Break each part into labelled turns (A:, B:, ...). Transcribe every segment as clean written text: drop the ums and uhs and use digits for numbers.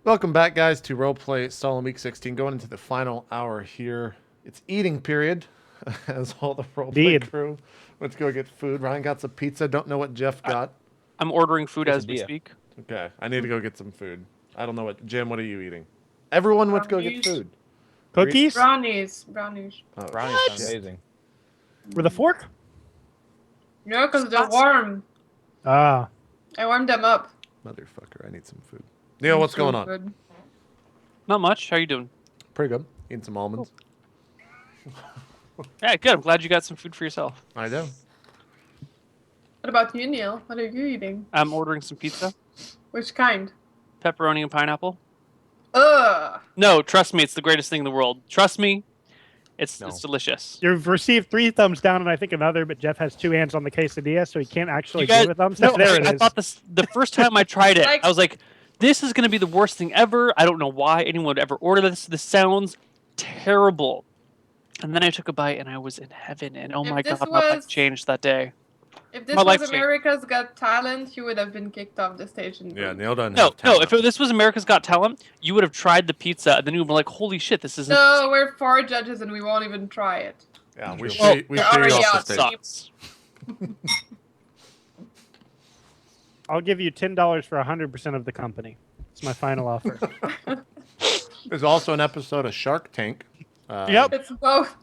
A: Welcome back, guys, to RollPlay Solum Week 16. Going into the final hour here. It's eating period, as all the RollPlay
B: Indeed.
A: crew went to go get food. Ryan got some pizza. Don't know what Jeff got.
C: I'm ordering food as we
D: Quesadilla.
C: speak.
A: Okay, I need to go get some food. I don't know what... Jim, what are you eating? Everyone went to go get
E: Brownies.
A: food.
B: Cookies?
E: Brownies.
A: Oh,
D: Brownies sound
A: shit.
D: amazing.
B: With a fork?
E: Yeah, because they're warm.
B: Ah.
E: I warmed them up.
A: Motherfucker, I need some food. Neil, what's going on?
E: Good.
C: Not much. How you doing?
A: Pretty good. Eating some almonds.
C: Yeah, good. I'm glad you got some food for yourself.
A: I do.
E: What about you, Neil? What are you eating?
C: I'm ordering some pizza,
E: Which kind?
C: pepperoni and pineapple.
E: Ugh.
C: No, trust me, it's the greatest thing in the world. Trust me, it's
A: No.
C: delicious.
B: You've received 3 thumbs down and I think another, but Jeff has 2 hands on the quesadilla, so he can't actually
C: You guys-
B: give a thumbs
C: No,
B: up. There it
C: I
B: is.
C: thought the first time I tried it,
E: Like-
C: I was like, this is going to be the worst thing ever. I don't know why anyone would ever order this. This sounds terrible. And then I took a bite and I was in heaven. And oh
E: If
C: my
E: this
C: god, my life
E: was-
C: changed that day.
E: If this
C: My
E: was
C: life changed.
E: America's Got Talent, you would have been kicked off the stage. And
A: Yeah, Neil doesn't
C: No,
A: have
C: no.
A: talent.
C: If this was America's Got Talent, you would have tried the pizza, and then you would be like, "Holy shit, this isn't."
E: No, we're 4 judges and we won't even try it.
A: Yeah, we
D: Well,
A: shoot
E: they're
A: you
E: already
A: off
E: out,
A: the
E: so
A: stage.
C: Sucks.
B: I'll give you $10 for 100% of the company. It's my final offer.
A: There's also an episode of Shark Tank.
B: Yep.
E: It's both.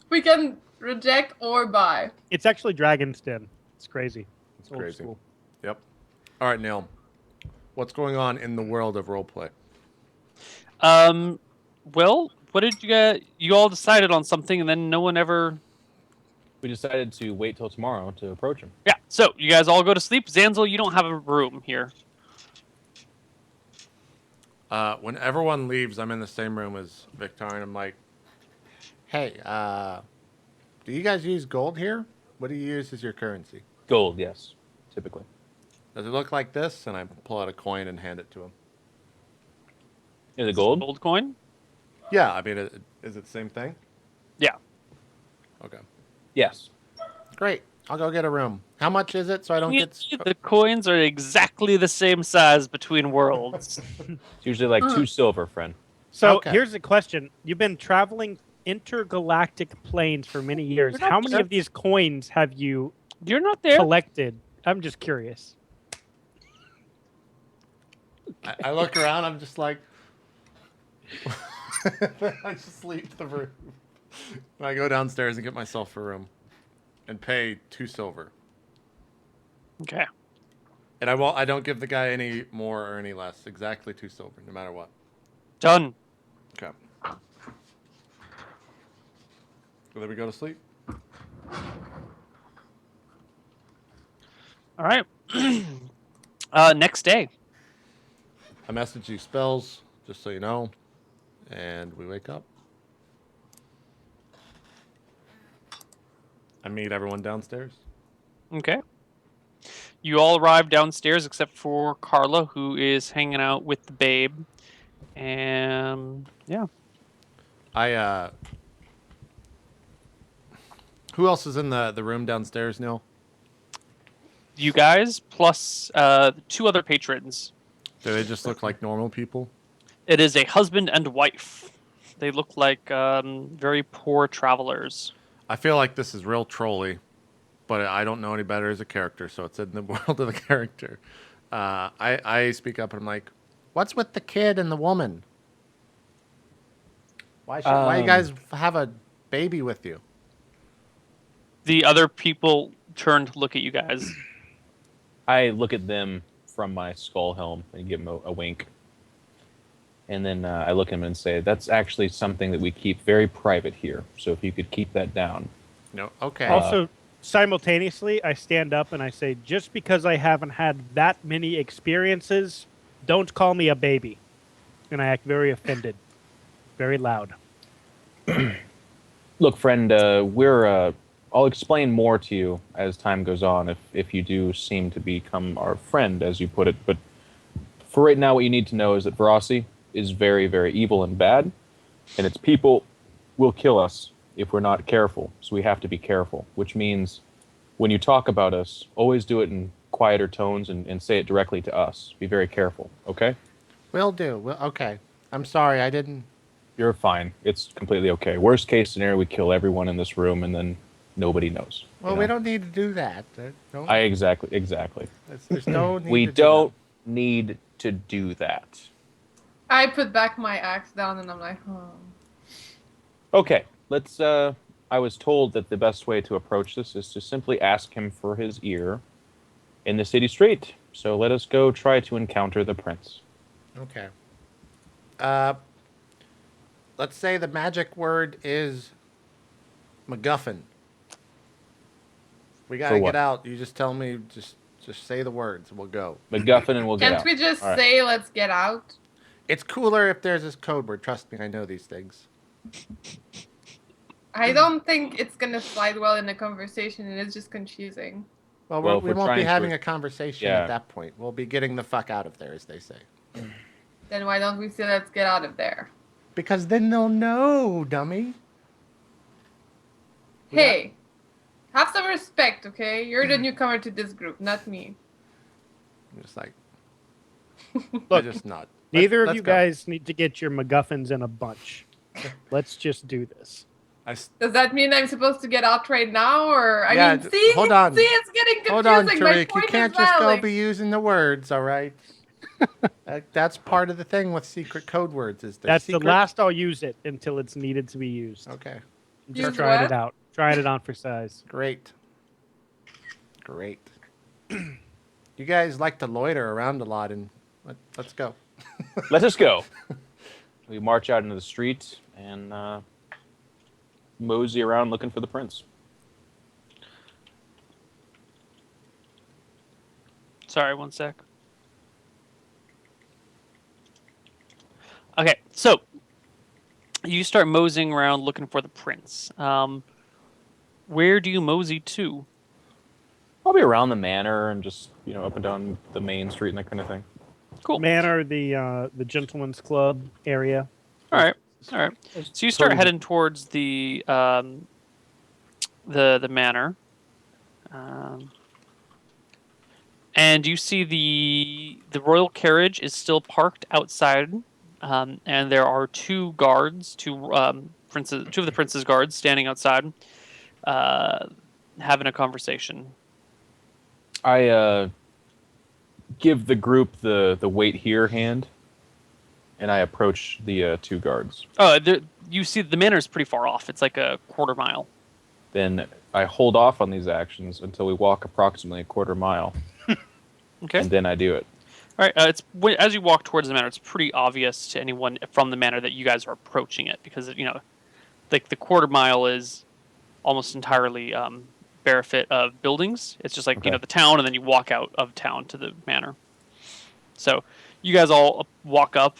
E: We can reject or buy.
B: It's actually Dragon's Den. It's crazy.
A: It's
B: Old
A: crazy.
B: school.
A: Yep. All right, Neil. What's going on in the world of roleplay?
C: Well, what did you get? You all decided on something, and then no one ever.
D: We decided to wait till tomorrow to approach him.
C: Yeah. So you guys all go to sleep. Zanzel, you don't have a room here.
A: When everyone leaves, I'm in the same room as Victor, and I'm like, hey, do you guys use gold here? What do you use as your currency?
D: Gold, yes, typically.
A: Does it look like this? And I pull out a coin and hand it to him.
D: Is it gold?
C: Gold coin.
A: Yeah, I mean, is it the same thing?
C: Yeah.
A: Okay.
D: Yes.
A: Great. I'll go get a room. How much is it so I don't get...
C: The coins are exactly the same size between worlds.
D: It's usually like 2 silver, friend.
B: So
A: Okay.
B: here's the question. You've been traveling intergalactic planes for many years.
C: You're not
B: How many
C: there.
B: of these coins have you
C: You're not there.
B: collected? I'm just curious.
A: I look around, I'm just like... I just leave the room. And I go downstairs and get myself a room. And pay 2 silver.
C: Okay.
A: And I don't give the guy any more or any less. Exactly 2 silver, no matter what.
C: Done.
A: Okay. Well, then we go to sleep.
C: All right. Next day.
A: I message you spells, just so you know. And we wake up. I meet everyone downstairs.
C: Okay. You all arrive downstairs except for Carla, who is hanging out with the babe. And yeah.
A: Who else is in the room downstairs, Neil?
C: You guys plus 2 other patrons.
A: Do they just look like normal people?
C: It is a husband and wife. They look like very poor travelers.
A: I feel like this is real trolly, but I don't know any better as a character, so it's in the world of the character. I speak up and I'm like, what's with the kid and the woman? Why you guys have a baby with you?
C: The other people turn to look at you guys.
D: I look at them from my skull helm and give them a wink. And then I look at him and say, that's actually something that we keep very private here. So if you could keep that down.
A: No, okay.
B: Also, simultaneously, I stand up and I say, just because I haven't had that many experiences, don't call me a baby. And I act very offended. Very loud.
D: Look, friend, I'll explain more to you as time goes on if you do seem to become our friend, as you put it. But for right now, what you need to know is that Verasi is very, very evil and bad, and its people will kill us if we're not careful. So we have to be careful, which means when you talk about us, always do it in quieter tones and say it directly to us. Be very careful, okay?
A: Will do. Okay. I'm sorry, I didn't.
D: You're fine. It's completely okay. Worst case scenario, we kill everyone in this room, and then nobody knows.
A: Well, we don't need to do that. Don't,
D: Exactly.
A: there's no need
D: We
A: to do
D: don't need to do that.
E: I put back my axe down and I'm like, oh.
D: Okay, let's. I was told that the best way to approach this is to simply ask him for his ear in the city street. So let us go try to encounter the prince.
A: that. Let's say the magic word is MacGuffin. We gotta
D: what?
A: get out. You just tell me, just say the words. We'll go.
D: MacGuffin, and we'll get
E: Can't
D: out.
E: we just
D: All right.
E: say, let's get out?
A: It's cooler if there's this code word. Trust me, I know these things.
E: I don't think it's gonna slide well in a conversation, and it's just confusing.
A: Well,
D: if
A: we
D: we're
A: won't be
D: trying to-
A: having a conversation
D: Yeah.
A: at that point. We'll be getting the fuck out of there, as they say.
E: Then why don't we say, let's get out of there?
A: Because then they'll know, dummy.
E: Hey, have some respect, okay? You're the newcomer to this group, not me.
A: I'm just like,
B: Look,
A: I just not.
B: Neither of
A: Let's
B: you
A: go.
B: guys need to get your MacGuffins in a bunch. Let's just do this.
E: Does that mean I'm supposed to get out right now, or
A: Yeah,
E: I mean, see,
A: hold on.
E: see, it's getting confusing.
A: Hold on,
E: My
A: Tariq. You
E: point
A: can't
E: is
A: just go
E: valid.
A: be using the words, all right? That's part of the thing with secret code words. Is
B: That's
A: secret?
B: the last I'll use it until it's needed to be used.
A: Okay,
B: Just
E: Use
B: trying
E: what?
B: it out. Trying it on for size.
A: great. You guys like to loiter around a lot, and let's go.
D: Let us go. We march out into the street and mosey around looking for the prince.
C: Sorry, one sec. Okay, so you start moseying around looking for the prince. Where do you mosey to?
D: Probably around the manor and just up and down the main street and that kind of thing.
C: Cool.
B: Manor, the gentleman's club area.
C: All right. So you start heading towards the manor, and you see the royal carriage is still parked outside, and there are two guards, two of the prince's guards standing outside, having a conversation.
D: I give the group the wait here hand, and I approach the two guards.
C: Oh, you see the manor is pretty far off. It's like a quarter mile.
D: Then I hold off on these actions until we walk approximately a quarter mile,
C: Okay.
D: and then I do it.
C: All right. As you walk towards the manor, it's pretty obvious to anyone from the manor that you guys are approaching it because like the quarter mile is almost entirely bare of buildings. It's just like
D: Okay.
C: the town, and then you walk out of town to the manor. So you guys all walk up,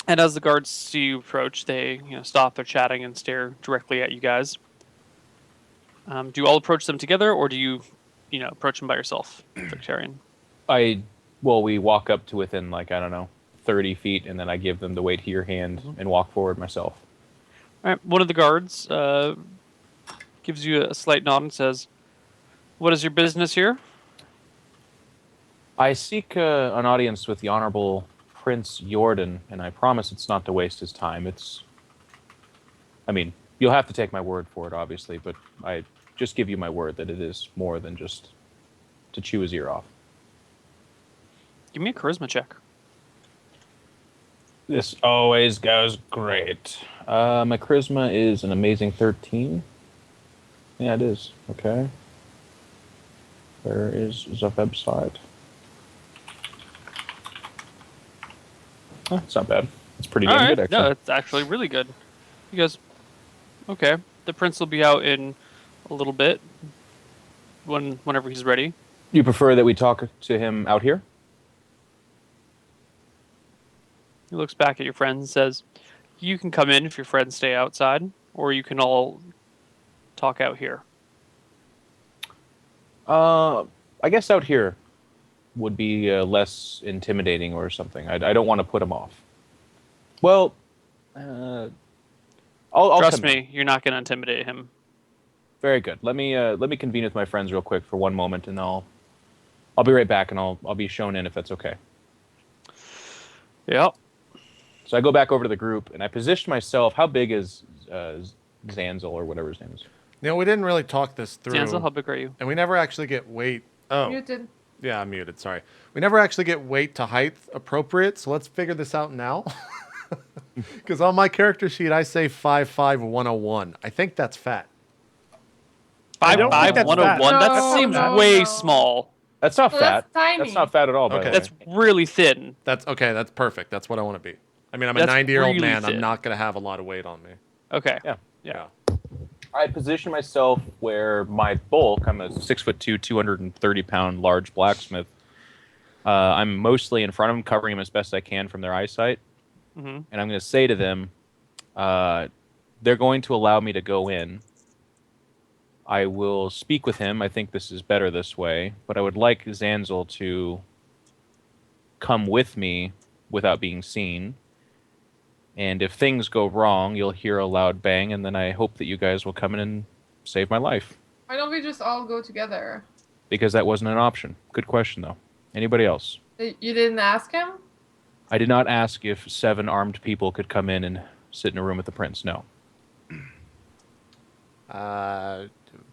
C: and as the guards see you approach, they stop their chatting and stare directly at you guys. Do you all approach them together, or do you approach them by yourself, Victorian?
D: We walk up to within 30 feet, and then I give them the wait here hand and walk forward myself.
C: All right. One of the guards gives you a slight nod and says, "What is your business here?"
D: I seek an audience with the Honorable Prince Jordan, and I promise it's not to waste his time. You'll have to take my word for it, obviously, but I just give you my word that it is more than just to chew his ear off.
C: Give me a charisma check.
D: This always goes great. My charisma is an amazing 13. Yeah, it is. Okay. Where is the website? It's not bad. It's pretty damn good, actually.
C: No, it's actually really good. You guys, okay. The prince will be out in a little bit, whenever he's ready.
D: You prefer that we talk to him out here?
C: He looks back at your friends and says, "You can come in if your friends stay outside, or you can all talk out here."
D: I guess out here would be less intimidating or something. I don't want to put him off. Well, I'll
C: Trust
D: come in.
C: me, you're not going to intimidate him.
D: Very good. Let me convene with my friends real quick for one moment, and I'll be right back, and I'll be shown in if that's okay.
C: Yep.
D: So I go back over to the group and I position myself. How big is Zanzel or whatever his name is?
A: We didn't really talk this through.
C: Zanzel, how big are you?
A: And we never actually get weight. Oh,
E: Muted.
A: yeah, I'm muted. Sorry. We never actually get weight to height appropriate. So let's figure this out now. Because on my character sheet, I say 5'5", 101. I think that's fat.
B: I don't think
C: 5'5",
B: that's
C: 101.
E: fat.
C: That
E: No,
C: seems
E: no,
C: way
E: no.
C: small.
D: That's not
E: Oh,
D: fat.
E: that's tiny.
D: That's not fat at all. By
A: Okay.
D: the way.
C: That's really thin.
A: That's okay. That's perfect. That's what I want to be. I mean, I'm a
C: That's
A: 90-year-old
C: really
A: man. I'm
C: thin.
A: not going to have a lot of weight on me.
C: Okay.
D: Yeah.
A: Yeah.
D: I position myself where my bulk. I'm a 6'2", 230-pound large blacksmith. I'm mostly in front of them, covering them as best I can from their eyesight.
C: Mm-hmm.
D: And I'm going to say to them, they're going to allow me to go in. I will speak with him. I think this is better this way. But I would like Zanzel to come with me without being seen. And if things go wrong, you'll hear a loud bang, and then I hope that you guys will come in and save my life.
E: Why don't we just all go together?
D: Because that wasn't an option. Good question, though. Anybody else?
E: You didn't ask him?
D: I did not ask if 7 armed people could come in and sit in a room with the prince. No.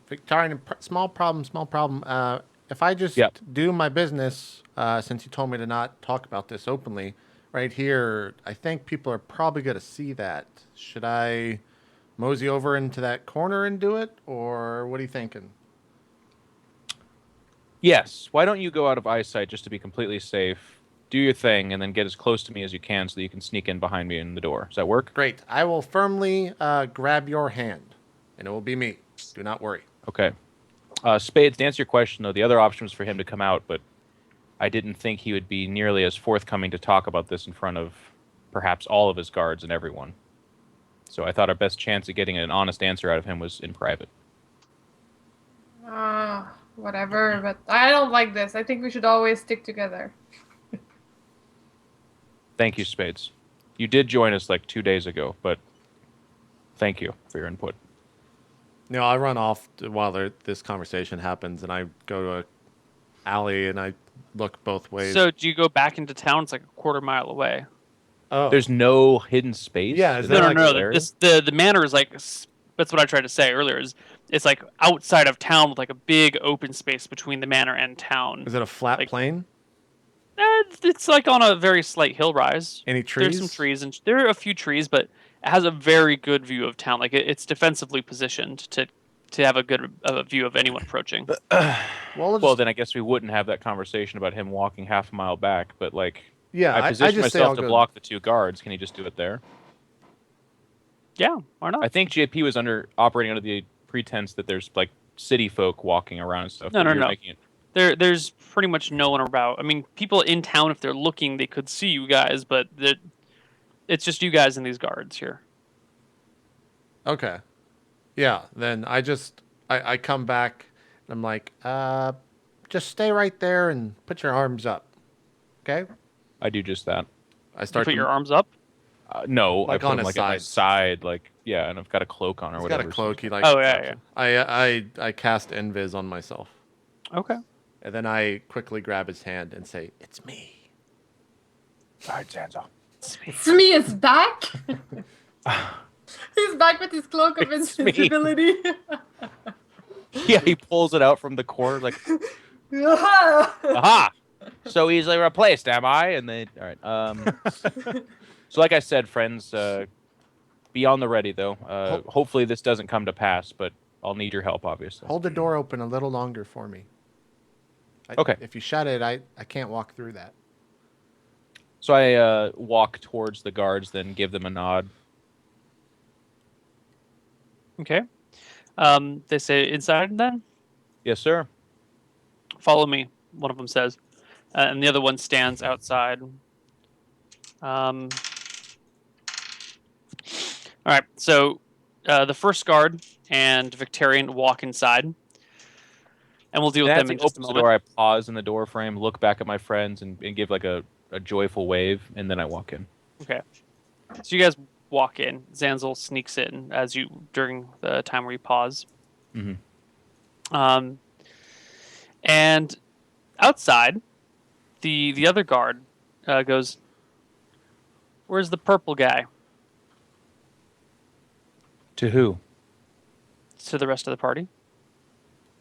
A: Victorian, small problem. If I just
D: Yep.
A: do my business, since you told me to not talk about this openly, right here, I think people are probably going to see that. Should I mosey over into that corner and do it, or what are you thinking?
D: Yes. Why don't you go out of eyesight just to be completely safe? Do your thing, and then get as close to me as you can so that you can sneak in behind me in the door. Does that work?
A: Great. I will firmly grab your hand, and it will be me. Do not worry.
D: Okay. Spades, to answer your question, though, the other option was for him to come out, but I didn't think he would be nearly as forthcoming to talk about this in front of perhaps all of his guards and everyone. So I thought our best chance of getting an honest answer out of him was in private.
E: Whatever, but I don't like this. I think we should always stick together.
D: Thank you, Spades. You did join us like 2 days ago, but thank you for your input.
A: I run off while this conversation happens, and I go to a alley, and I look both ways.
C: So do you go back into town? It's like a quarter mile away.
A: Oh,
D: There's no hidden space?
A: Yeah, is
D: Is
A: there
D: that
C: No.
A: like
D: hilarious?
C: The manor is like, that's what I tried to say earlier. Is it's like outside of town with like a big open space between the manor and town.
A: is it a flat
C: like-
A: plain?
C: It's like on a very slight hill rise.
A: Any trees?
C: There's some trees, and there are a few trees, but it has a very good view of town. Like it's defensively positioned to have a good view of anyone approaching.
D: Well, then I guess we wouldn't have that conversation about him walking half a mile back, but like,
A: yeah,
D: I
A: I
D: positioned
A: just say I'll
D: myself to
A: go.
D: block the 2 guards. Can he just do it there?
C: Yeah, why not?
D: I think JP was operating under the pretense that there's like city folk walking around and stuff.
C: No,
D: but
C: no,
D: you're
C: no.
D: making it-
C: There's pretty much no one about. I mean, people in town, if they're looking, they could see you guys, but it's just you guys and these guards here.
A: Okay. Yeah, then I come back, and I'm like, just stay right there and put your arms up. Okay?
D: I do just that.
A: I
C: You
A: start
C: put
A: to
C: your arms up.
D: No,
A: Like
D: I put
A: on
D: him
A: his
D: like at my
A: sides.
D: side, like yeah, and I've got a cloak on or
A: He's
D: whatever.
A: got a
D: so-
A: cloak. He like.
C: Oh, yeah.
A: I cast Invis on myself,
C: Okay.
A: and then I quickly grab his hand and say, "It's me."
D: All right, Zanzo.
E: Smee is back. He's back with his cloak of
D: It's me.
E: invincibility.
D: Yeah, he pulls it out from the corner, like, aha! So easily replaced, am I? And they, all right. So, like I said, friends, be on the ready, though. Hopefully, this doesn't come to pass, but I'll need your help, obviously.
A: Hold the door open a little longer for me.
D: Okay.
A: If you shut it, I can't walk through that.
D: So I walk towards the guards, then give them a nod.
C: Okay. They say inside then?
D: Yes, sir.
C: Follow me, one of them says. And the other one stands outside. All right, so the first guard and Victorian walk inside. And we'll deal with
D: And
C: them
D: as he
C: in just a
D: opens the
C: moment.
D: door, I pause in the door frame, look back at my friends, and give like a joyful wave, and then I walk in.
C: Okay. So you guys walk in. Zanzel sneaks in as you during the time where you pause.
D: Mhm.
C: And outside, the other guard goes, Where's the purple guy?
D: To who?
C: To the rest of the party.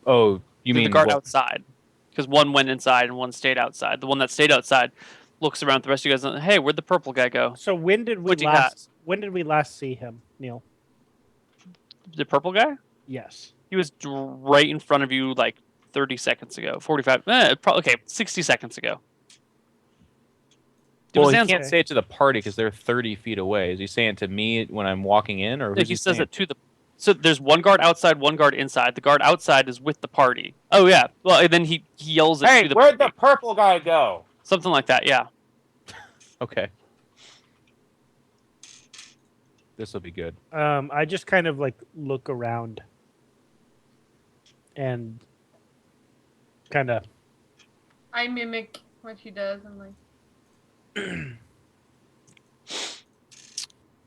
D: Oh, you
C: To
D: mean
C: the guard
D: what?
C: outside? Because one went inside and one stayed outside. The one that stayed outside looks around at the rest of you guys and, hey, where'd the purple guy go?
B: So when did we
C: Pointy hat.
B: last? When did we last see him, Neil?
C: The purple guy?
B: Yes.
C: He was right in front of you like 30 seconds ago. 45. Okay, 60 seconds ago. It
D: Well,
C: was
D: he
C: Ansel.
D: can't say it to the party because they're 30 feet away. Is he saying it to me when I'm walking in, or
C: No,
D: who's
C: he says
D: saying?
C: it to the. So there's one guard outside, one guard inside. The guard outside is with the party. Oh yeah. Well, and then he yells it
D: Hey,
C: to the
D: where'd the
C: party.
D: purple guy go?
C: Something like that. Yeah.
D: Okay. This will be good.
B: I just kind of like look around and kind of.
E: I mimic what he does. I'm like,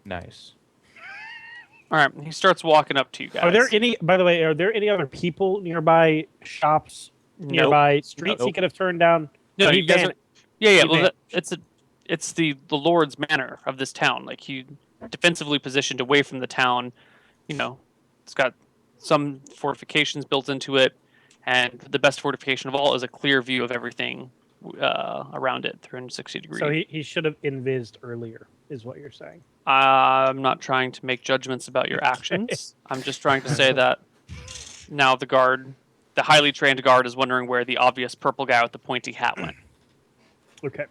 D: Nice.
C: All right. He starts walking up to you guys.
B: Are there any? By the way, are there any other people nearby? Shops nearby? Streets he
D: Nope.
B: could have turned down?
C: No,
B: he
C: you guys are,
B: vanished.
C: yeah.
B: He
C: Well,
B: vanished.
C: it's the Lord's manor of this town. Like he defensively positioned away from the town. You know, it's got some fortifications built into it, and the best fortification of all is a clear view of everything around it, 360 degrees.
B: So he should have invised earlier, is what you're saying.
C: I'm not trying to make judgments about your actions. I'm just trying to say that now the highly trained guard, is wondering where the obvious purple guy with the pointy hat went.
B: Okay.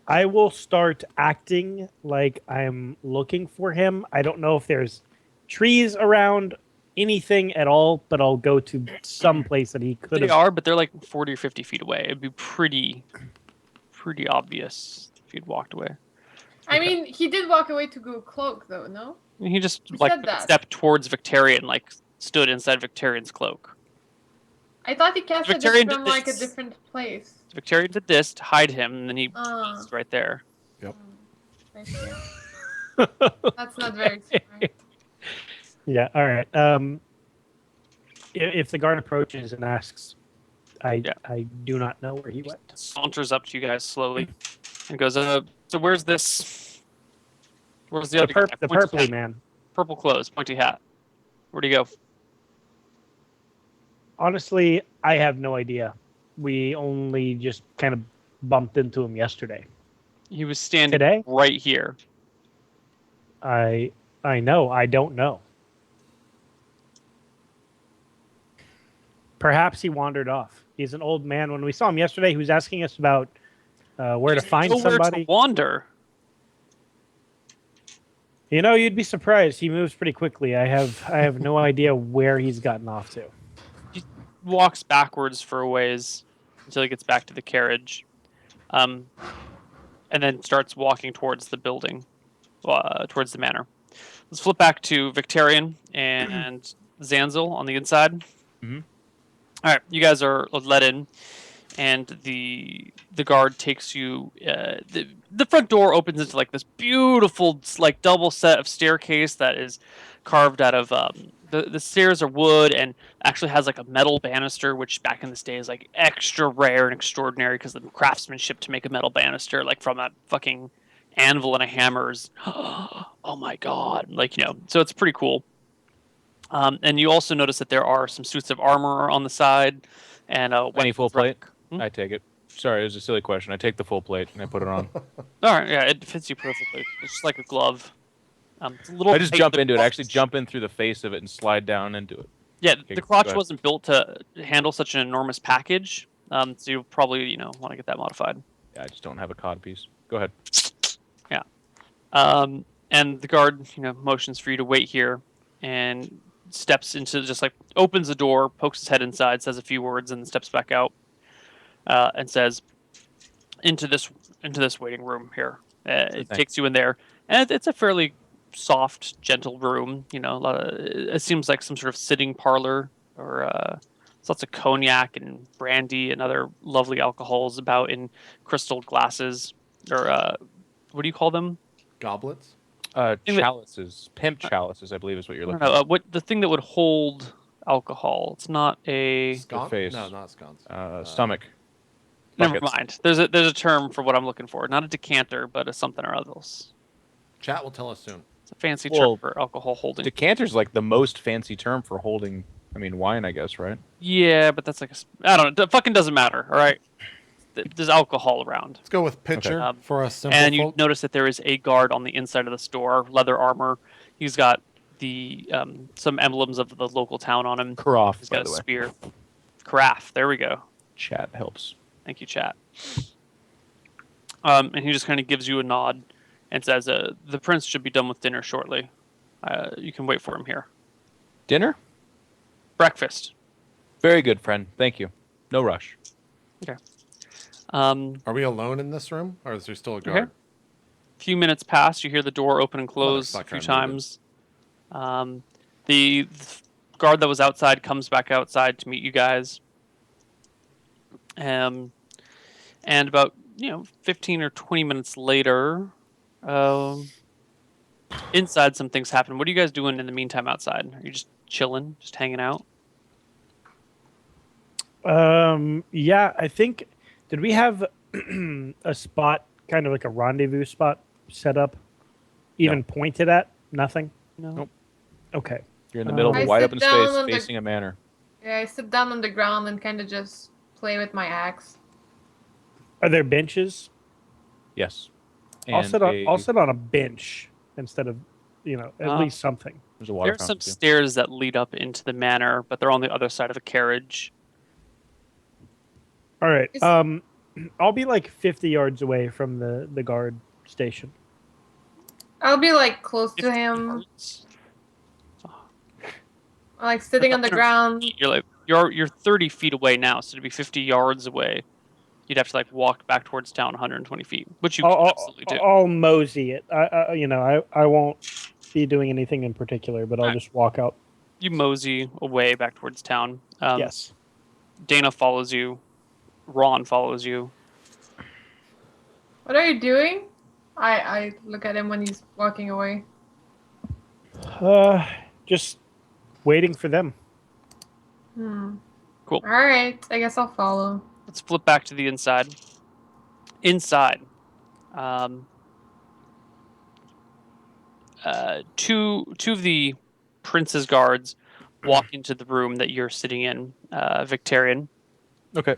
B: I will start acting like I'm looking for him. I don't know if there's trees around, anything at all, but I'll go to some place that he could
C: They
B: have.
C: are, but they're like 40 or 50 feet away. It'd be pretty obvious if he'd walked away.
E: I mean, he did walk away to go cloak, though. No.
C: I mean, he just
E: Who
C: like
E: said that?
C: stepped towards Victorian, like stood inside Victorian's cloak.
E: I thought he casted
C: Victorian
E: it from
C: did
E: like a
C: this.
E: different place.
C: Victorian did this to hide him, and then he
E: Ah.
C: was right there.
E: I see. That's not very smart.
B: Yeah. All right. If the guard approaches and asks, I do not know where he went.
C: Saunters up to you guys slowly and goes, so where's this? Where's the other guy?
B: The
C: Pointy
B: purpley
C: hat.
B: man.
C: Purple clothes, pointy hat. Where'd he go?
B: Honestly, I have no idea. We only just kind of bumped into him yesterday.
C: He was standing
B: Today?
C: right here.
B: I know. I don't know. Perhaps he wandered off. He's an old man. When we saw him yesterday, he was asking us about where to find
C: Nowhere
B: somebody.
C: to wander.
B: You know, you'd be surprised. He moves pretty quickly. I have no idea where he's gotten off to.
C: He walks backwards for a ways until he gets back to the carriage, and then starts walking towards the building, towards the manor. Let's flip back to Victorian and Zanzel on the inside.
D: Mhm.
C: All right, you guys are let in, and the guard takes you. The front door opens into like this beautiful like double set of staircase that is carved out of the stairs are wood and actually has like a metal banister, which back in this day is like extra rare and extraordinary because the craftsmanship to make a metal banister like from a fucking anvil and a hammer is oh my god, like, you know, so it's pretty cool. And you also notice that there are some suits of armor on the side and a
D: Any full plate?
C: Hmm?
D: I take it. Sorry, it was a silly question. I take the full plate and I put it on.
C: All right, yeah, it fits you perfectly. It's just like a glove. It's a little
D: I just
C: tight,
D: jump
C: the
D: into it. I actually
C: crotch-
D: jump in through the face of it and slide down into it.
C: Yeah,
D: Okay,
C: the
D: go
C: crotch
D: ahead. wasn't
C: wasn't built to handle such an enormous package, so you'll probably, you know, want to get that modified.
D: Yeah, I just don't have a cod piece. Go ahead.
C: Yeah. And the guard, you know, motions for you to wait here and steps into, just like opens the door, pokes his head inside, says a few words, and then steps back out and says, into this waiting room here. It
D: Thanks.
C: takes you in there, and it's a fairly soft, gentle room. You know, it seems like some sort of sitting parlor, or lots of cognac and brandy and other lovely alcohols about in crystal glasses, or what do you call them?
A: Goblets?
D: Chalices. Pimp chalices, I believe is what you're
C: I don't
D: looking
C: know,
D: at.
C: what the thing that would hold alcohol. It's not a.
A: Sconce?
D: face.
A: No, not sconce.
D: Stomach.
C: Never
D: Buckets.
C: mind. There's a term for what I'm looking for. Not a decanter, but a something or else.
A: Chat will tell us soon.
C: It's a fancy
D: Well,
C: term for alcohol holding.
D: Decanter's like the most fancy term for holding. I mean, wine, I guess, right?
C: Yeah, but that's like I don't know. It fucking doesn't matter. All right. There's alcohol around.
A: Let's go with pitcher
C: Okay.
A: for us simple
C: And you
A: folk.
C: notice that there is a guard on the inside of the store, leather armor. He's got the some emblems of the local town on him.
D: Carafe,
C: He's
D: by
C: got
D: the
C: a
D: way.
C: spear. Carafe. There we go.
D: Chat helps.
C: Thank you, chat. And he just kind of gives you a nod and says, "The prince should be done with dinner shortly. You can wait for him here.
D: Dinner?
C: Breakfast."
D: Very good, friend. Thank you. No rush.
C: Okay.
A: Are we alone in this room, or is there still a guard?
C: Okay. A few minutes pass. You hear the door open and close a
A: Motherfucker,
C: few
A: I'm muted.
C: times. The guard that was outside comes back outside to meet you guys. And about 15 or 20 minutes later, inside some things happen. What are you guys doing in the meantime outside? Are you just chilling, just hanging out?
B: Yeah, I think. Did we have a spot, kind of like a rendezvous spot, set up, even pointed at? Nothing.
C: No.
D: Nope.
B: Okay.
D: You're in the middle of
E: I
D: a wide
E: sit
D: open
E: down
D: space
E: on the-
D: facing a manor.
E: Yeah, I sit down on the ground and kind of just play with my axe.
B: Are there benches?
D: Yes.
B: I'll
D: And
B: sit on a bench instead of, at least something.
D: There's a water
C: There's some
D: fountain, too.
C: stairs that lead up into the manor, but they're on the other side of the carriage.
B: All right.
E: Is-
B: I'll be like 50 yards away from the guard station.
E: I'll be like close to
C: 50
E: him,
C: yards.
E: like sitting on the ground.
C: You're 30 feet away now, so to be 50 yards away, you'd have to like walk back towards town 120 feet, which you can absolutely do.
B: I'll mosey it. I won't be doing anything in particular, but I'll
C: Alright.
B: just walk out.
C: You mosey away back towards town.
B: Yes.
C: Dana follows you. Ron follows you.
E: What are you doing? I look at him when he's walking away.
B: Just waiting for them.
C: Cool.
E: All right, I guess I'll follow.
C: Let's flip back to the inside. Inside, two of the prince's guards walk into the room that you're sitting in, Victorian,
D: Okay.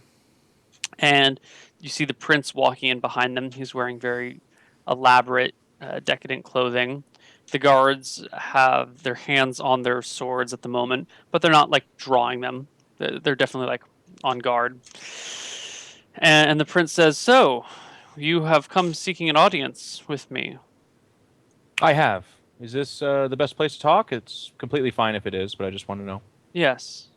C: and you see the prince walking in behind them. He's wearing very elaborate, decadent clothing. The guards have their hands on their swords at the moment, but they're not like drawing them. They're definitely like on guard. And the prince says, "So, you have come seeking an audience with me."
D: I have. Is this the best place to talk? It's completely fine if it is, but I just want to know.
C: Yes.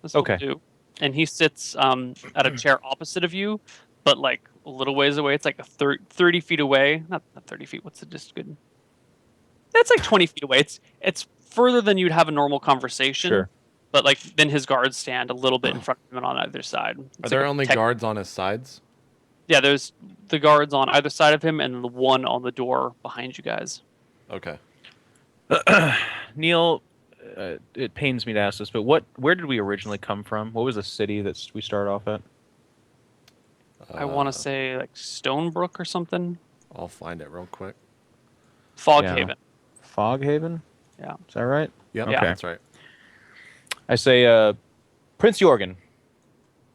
C: This will
D: Okay.
C: do. And he sits at a chair opposite of you, but like a little ways away. It's like 30 feet away. Not 30 feet. What's the just good? That's like 20 feet away. It's further than you'd have a normal conversation.
D: Sure.
C: But like then his guards stand a little bit in front of him and on either side.
A: Are
C: It's
A: there
C: like a
A: only guards on his sides?
C: Yeah, there's the guards on either side of him and the one on the door behind you guys.
A: Okay.
D: Neal, it pains me to ask this, but where did we originally come from? What was the city that we started off at?
C: I want to say like Stonebrook or something.
A: I'll find it real quick.
C: Foghaven.
D: Foghaven?
C: Yeah.
D: Is that right?
A: Yep,
D: Okay.
A: that's right.
D: I say, Prince Jorgen,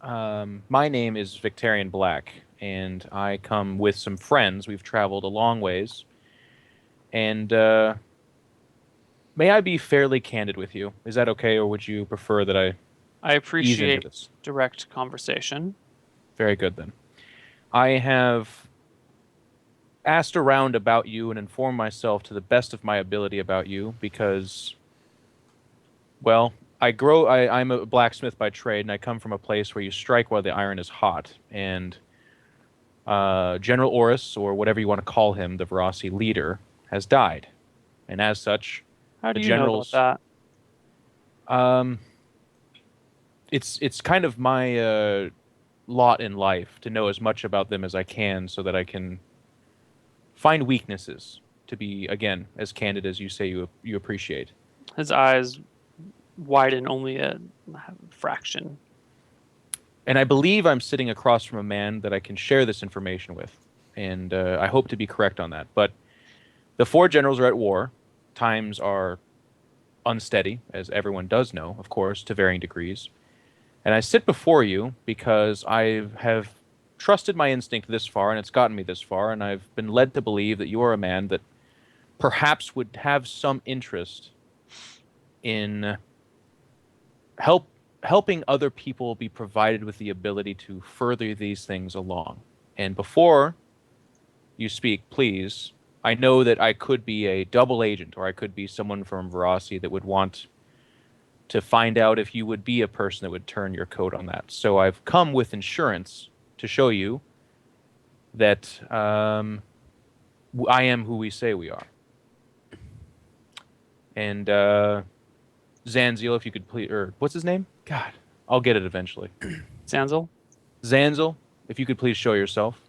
D: my name is Victorian Black, and I come with some friends. We've traveled a long ways. And may I be fairly candid with you? Is that okay, or would you prefer that I
C: I
D: ease into
C: appreciate
D: this?
C: direct conversation.
D: Very good, then. I have asked around about you and informed myself to the best of my ability about you because, well, I'm a blacksmith by trade, and I come from a place where you strike while the iron is hot. And General Oris, or whatever you want to call him, the Verasi leader, has died. And as such,
C: How do
D: the
C: you know
D: generals,
C: about that?
D: it's kind of my lot in life to know as much about them as I can so that I can find weaknesses, to be, again, as candid as you say you appreciate.
C: His eyes widen only a fraction.
D: And I believe I'm sitting across from a man that I can share this information with. And I hope to be correct on that. But the 4 generals are at war. Times are unsteady, as everyone does know, of course, to varying degrees. And I sit before you because I have trusted my instinct this far, and it's gotten me this far, and I've been led to believe that you are a man that perhaps would have some interest in helping other people be provided with the ability to further these things along. And before you speak, please, I know that I could be a double agent, or I could be someone from Verossi that would want to find out if you would be a person that would turn your coat on that. So I've come with insurance to show you that I am who we say we are. And Zanziel, if you could please, or what's his name? God, I'll get it eventually.
C: Zanzel?
D: Zanziel, if you could please show yourself.